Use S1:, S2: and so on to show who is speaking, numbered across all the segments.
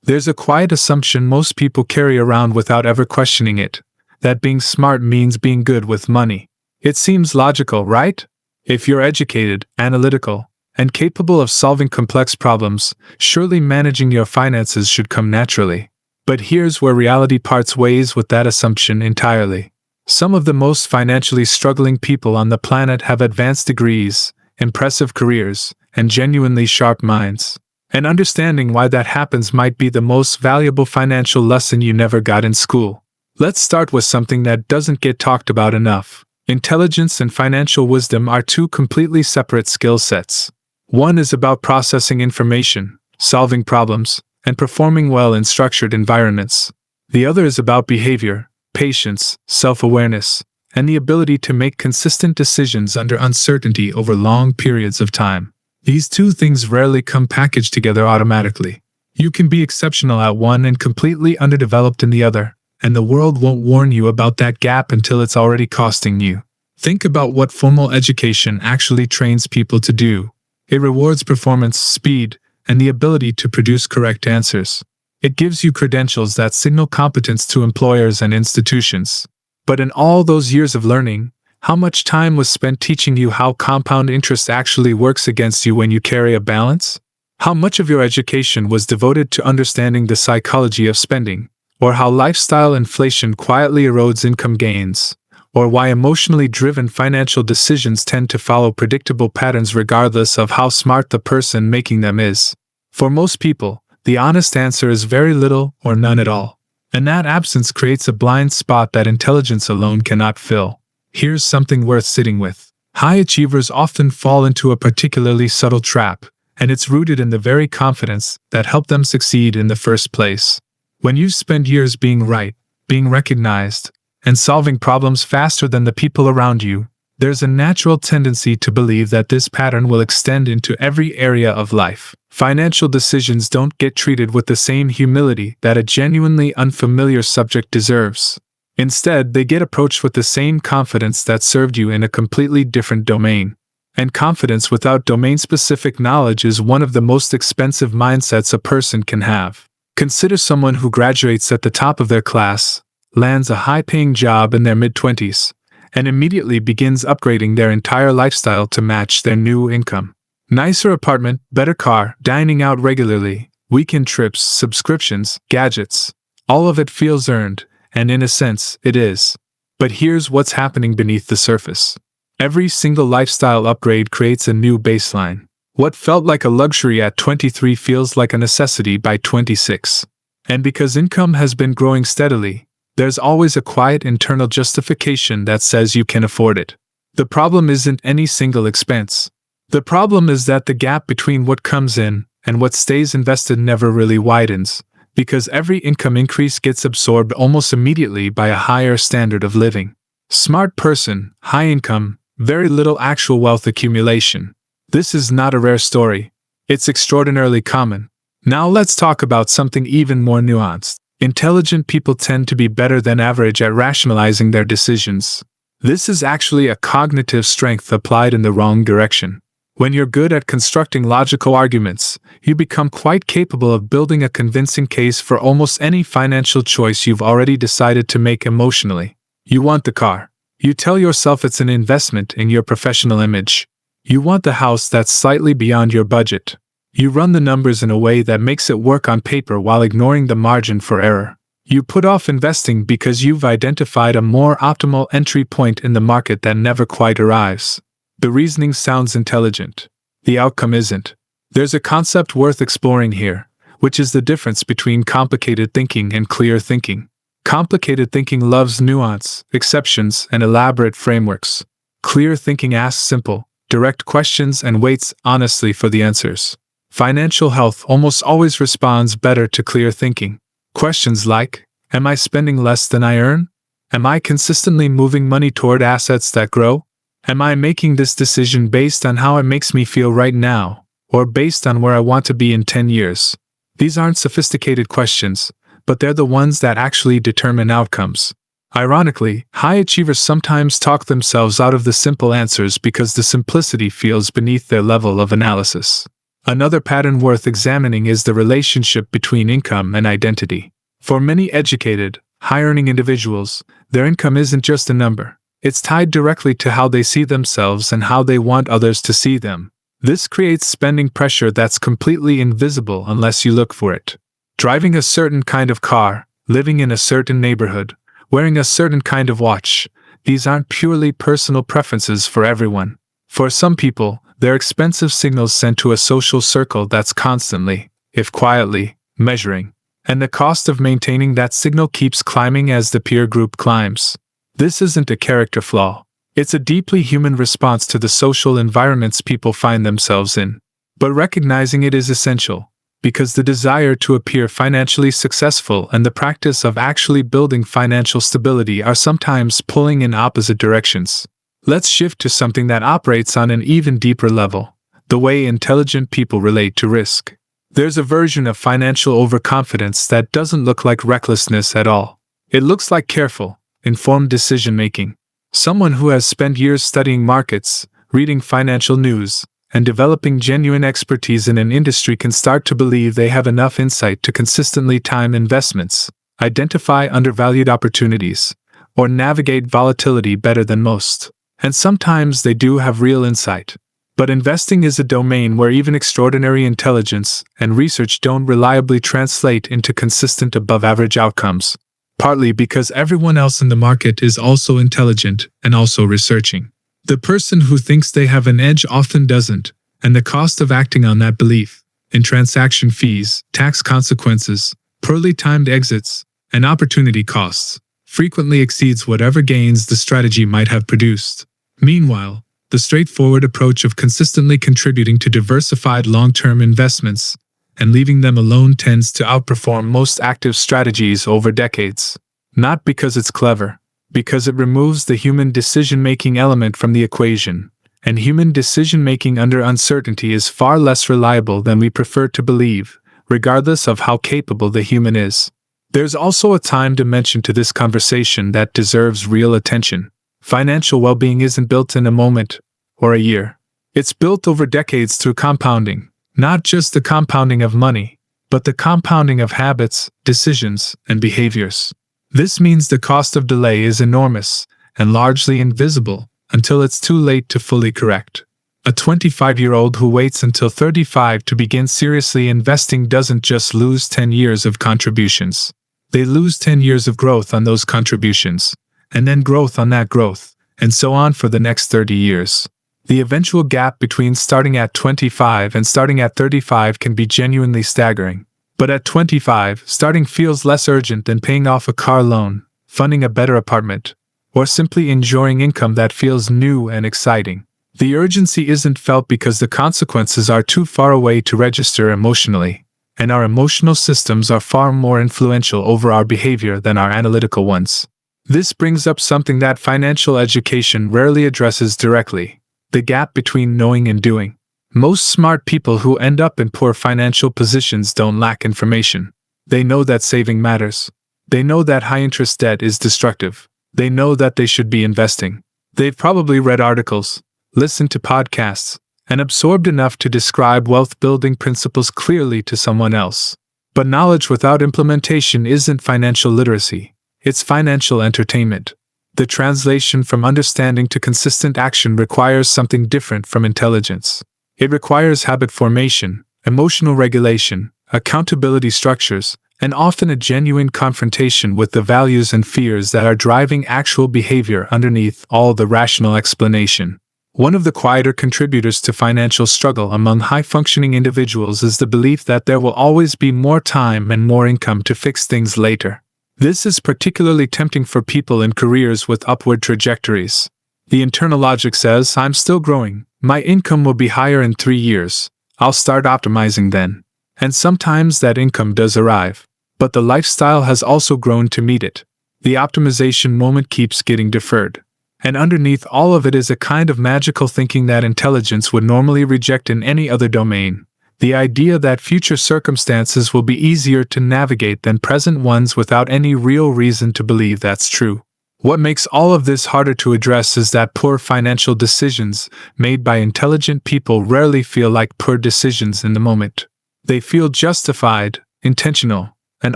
S1: There's a quiet assumption most people carry around without ever questioning it, that being smart means being good with money. It seems logical, right? If you're educated, analytical, and capable of solving complex problems, surely managing your finances should come naturally. But here's where reality parts ways with that assumption entirely. Some of the most financially struggling people on the planet have advanced degrees, impressive careers, and genuinely sharp minds. And understanding why that happens might be the most valuable financial lesson you never got in school. Let's start with something that doesn't get talked about enough. Intelligence and financial wisdom are two completely separate skill sets. One is about processing information, solving problems, and performing well in structured environments. The other is about behavior, patience, self-awareness, and the ability to make consistent decisions under uncertainty over long periods of time. These two things rarely come packaged together automatically. You can be exceptional at one and completely underdeveloped in the other, and the world won't warn you about that gap until it's already costing you. Think about what formal education actually trains people to do. It rewards performance, speed, and the ability to produce correct answers. It gives you credentials that signal competence to employers and institutions. But in all those years of learning, how much time was spent teaching you how compound interest actually works against you when you carry a balance? How much of your education was devoted to understanding the psychology of spending, or how lifestyle inflation quietly erodes income gains, or why emotionally driven financial decisions tend to follow predictable patterns regardless of how smart the person making them is? For most people, the honest answer is very little or none at all. And that absence creates a blind spot that intelligence alone cannot fill. Here's something worth sitting with. High achievers often fall into a particularly subtle trap, and it's rooted in the very confidence that helped them succeed in the first place. When you spend years being right, being recognized, and solving problems faster than the people around you, there's a natural tendency to believe that this pattern will extend into every area of life. Financial decisions don't get treated with the same humility that a genuinely unfamiliar subject deserves. Instead, they get approached with the same confidence that served you in a completely different domain. And confidence without domain-specific knowledge is one of the most expensive mindsets a person can have. Consider someone who graduates at the top of their class, lands a high-paying job in their mid-20s, and immediately begins upgrading their entire lifestyle to match their new income. Nicer apartment, better car, dining out regularly, weekend trips, subscriptions, gadgets. All of it feels earned, and in a sense, it is. But here's what's happening beneath the surface. Every single lifestyle upgrade creates a new baseline. What felt like a luxury at 23 feels like a necessity by 26. And because income has been growing steadily, there's always a quiet internal justification that says you can afford it. The problem isn't any single expense. The problem is that the gap between what comes in and what stays invested never really widens, because every income increase gets absorbed almost immediately by a higher standard of living. Smart person, high income, very little actual wealth accumulation. This is not a rare story. It's extraordinarily common. Now let's talk about something even more nuanced. Intelligent people tend to be better than average at rationalizing their decisions. This is actually a cognitive strength applied in the wrong direction. When you're good at constructing logical arguments, you become quite capable of building a convincing case for almost any financial choice you've already decided to make emotionally. You want the car. You tell yourself it's an investment in your professional image. You want the house that's slightly beyond your budget. You run the numbers in a way that makes it work on paper while ignoring the margin for error. You put off investing because you've identified a more optimal entry point in the market that never quite arrives. The reasoning sounds intelligent. The outcome isn't. There's a concept worth exploring here, which is the difference between complicated thinking and clear thinking. Complicated thinking loves nuance, exceptions, and elaborate frameworks. Clear thinking asks simple, direct questions and waits honestly for the answers. Financial health almost always responds better to clear thinking. Questions like, am I spending less than I earn? Am I consistently moving money toward assets that grow? Am I making this decision based on how it makes me feel right now, or based on where I want to be in 10 years? These aren't sophisticated questions, but they're the ones that actually determine outcomes. Ironically, high achievers sometimes talk themselves out of the simple answers because the simplicity feels beneath their level of analysis. Another pattern worth examining is the relationship between income and identity. For many educated, high-earning individuals, their income isn't just a number. It's tied directly to how they see themselves and how they want others to see them. This creates spending pressure that's completely invisible unless you look for it. Driving a certain kind of car, living in a certain neighborhood, wearing a certain kind of watch, these aren't purely personal preferences for everyone. For some people, they're expensive signals sent to a social circle that's constantly, if quietly, measuring. And the cost of maintaining that signal keeps climbing as the peer group climbs. This isn't a character flaw. It's a deeply human response to the social environments people find themselves in. But recognizing it is essential, because the desire to appear financially successful and the practice of actually building financial stability are sometimes pulling in opposite directions. Let's shift to something that operates on an even deeper level: the way intelligent people relate to risk. There's a version of financial overconfidence that doesn't look like recklessness at all. It looks like careful, informed decision-making. Someone who has spent years studying markets, reading financial news, and developing genuine expertise in an industry can start to believe they have enough insight to consistently time investments, identify undervalued opportunities, or navigate volatility better than most. And sometimes they do have real insight. But investing is a domain where even extraordinary intelligence and research don't reliably translate into consistent above-average outcomes, partly because everyone else in the market is also intelligent and also researching. The person who thinks they have an edge often doesn't, and the cost of acting on that belief, in transaction fees, tax consequences, poorly timed exits, and opportunity costs, frequently exceeds whatever gains the strategy might have produced. Meanwhile, the straightforward approach of consistently contributing to diversified long-term investments and leaving them alone tends to outperform most active strategies over decades. Not because it's clever, because it removes the human decision-making element from the equation, and human decision-making under uncertainty is far less reliable than we prefer to believe, regardless of how capable the human is. There's also a time dimension to this conversation that deserves real attention. Financial well-being isn't built in a moment or a year. It's built over decades through compounding, not just the compounding of money, but the compounding of habits, decisions, and behaviors. This means the cost of delay is enormous and largely invisible until it's too late to fully correct. A 25-year-old who waits until 35 to begin seriously investing doesn't just lose 10 years of contributions. They lose 10 years of growth on those contributions, and then growth on that growth, and so on for the next 30 years. The eventual gap between starting at 25 and starting at 35 can be genuinely staggering. But at 25, starting feels less urgent than paying off a car loan, funding a better apartment, or simply enjoying income that feels new and exciting. The urgency isn't felt because the consequences are too far away to register emotionally, and our emotional systems are far more influential over our behavior than our analytical ones. This brings up something that financial education rarely addresses directly: the gap between knowing and doing. Most smart people who end up in poor financial positions don't lack information. They know that saving matters. They know that high-interest debt is destructive. They know that they should be investing. They've probably read articles, listened to podcasts, and absorbed enough to describe wealth-building principles clearly to someone else. But knowledge without implementation isn't financial literacy. It's financial entertainment. The translation from understanding to consistent action requires something different from intelligence. It requires habit formation, emotional regulation, accountability structures, and often a genuine confrontation with the values and fears that are driving actual behavior underneath all the rational explanation. One of the quieter contributors to financial struggle among high-functioning individuals is the belief that there will always be more time and more income to fix things later. This is particularly tempting for people in careers with upward trajectories. The internal logic says, I'm still growing, my income will be higher in 3 years, I'll start optimizing then. And sometimes that income does arrive, but the lifestyle has also grown to meet it. The optimization moment keeps getting deferred. And underneath all of it is a kind of magical thinking that intelligence would normally reject in any other domain. The idea that future circumstances will be easier to navigate than present ones without any real reason to believe that's true. What makes all of this harder to address is that poor financial decisions made by intelligent people rarely feel like poor decisions in the moment. They feel justified, intentional, and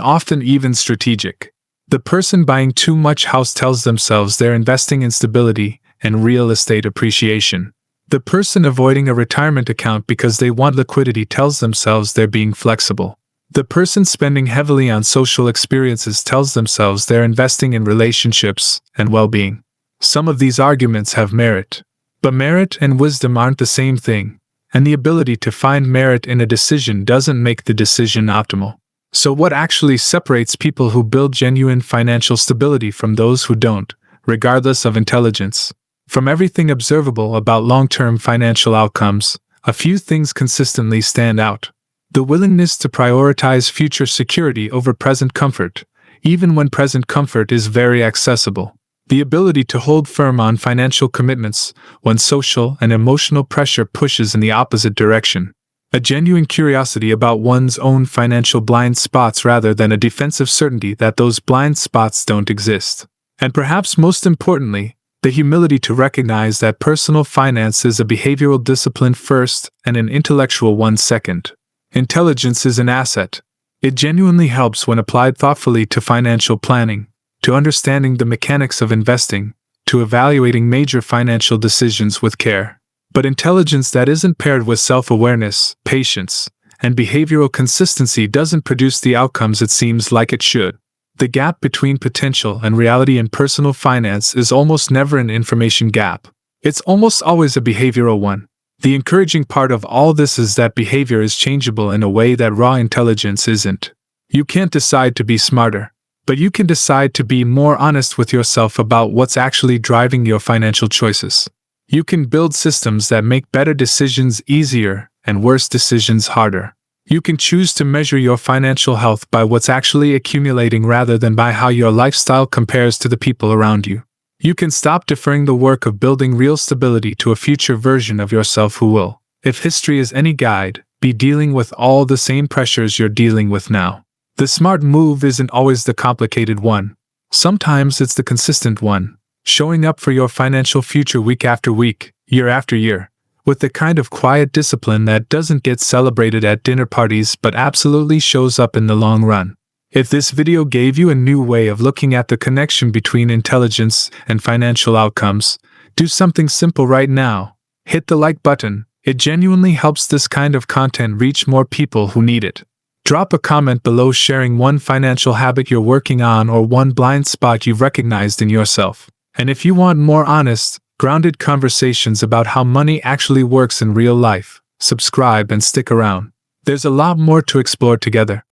S1: often even strategic. The person buying too much house tells themselves they're investing in stability and real estate appreciation. The person avoiding a retirement account because they want liquidity tells themselves they're being flexible. The person spending heavily on social experiences tells themselves they're investing in relationships and well-being. Some of these arguments have merit, but merit and wisdom aren't the same thing, and the ability to find merit in a decision doesn't make the decision optimal. So what actually separates people who build genuine financial stability from those who don't, regardless of intelligence? From everything observable about long-term financial outcomes, a few things consistently stand out. The willingness to prioritize future security over present comfort, even when present comfort is very accessible. The ability to hold firm on financial commitments when social and emotional pressure pushes in the opposite direction. A genuine curiosity about one's own financial blind spots rather than a defensive certainty that those blind spots don't exist. And perhaps most importantly, the humility to recognize that personal finance is a behavioral discipline first and an intellectual one second. Intelligence is an asset. It genuinely helps when applied thoughtfully to financial planning, to understanding the mechanics of investing, to evaluating major financial decisions with care. But intelligence that isn't paired with self-awareness, patience, and behavioral consistency doesn't produce the outcomes it seems like it should. The gap between potential and reality in personal finance is almost never an information gap. It's almost always a behavioral one. The encouraging part of all this is that behavior is changeable in a way that raw intelligence isn't. You can't decide to be smarter, but you can decide to be more honest with yourself about what's actually driving your financial choices. You can build systems that make better decisions easier and worse decisions harder. You can choose to measure your financial health by what's actually accumulating rather than by how your lifestyle compares to the people around you. You can stop deferring the work of building real stability to a future version of yourself who will, if history is any guide, be dealing with all the same pressures you're dealing with now. The smart move isn't always the complicated one. Sometimes it's the consistent one. Showing up for your financial future week after week, year after year, with the kind of quiet discipline that doesn't get celebrated at dinner parties but absolutely shows up in the long run. If this video gave you a new way of looking at the connection between intelligence and financial outcomes, do something simple right now. Hit the like button. It genuinely helps this kind of content reach more people who need it. Drop a comment below sharing one financial habit you're working on or one blind spot you've recognized in yourself. And if you want more honest, grounded conversations about how money actually works in real life, subscribe and stick around. There's a lot more to explore together.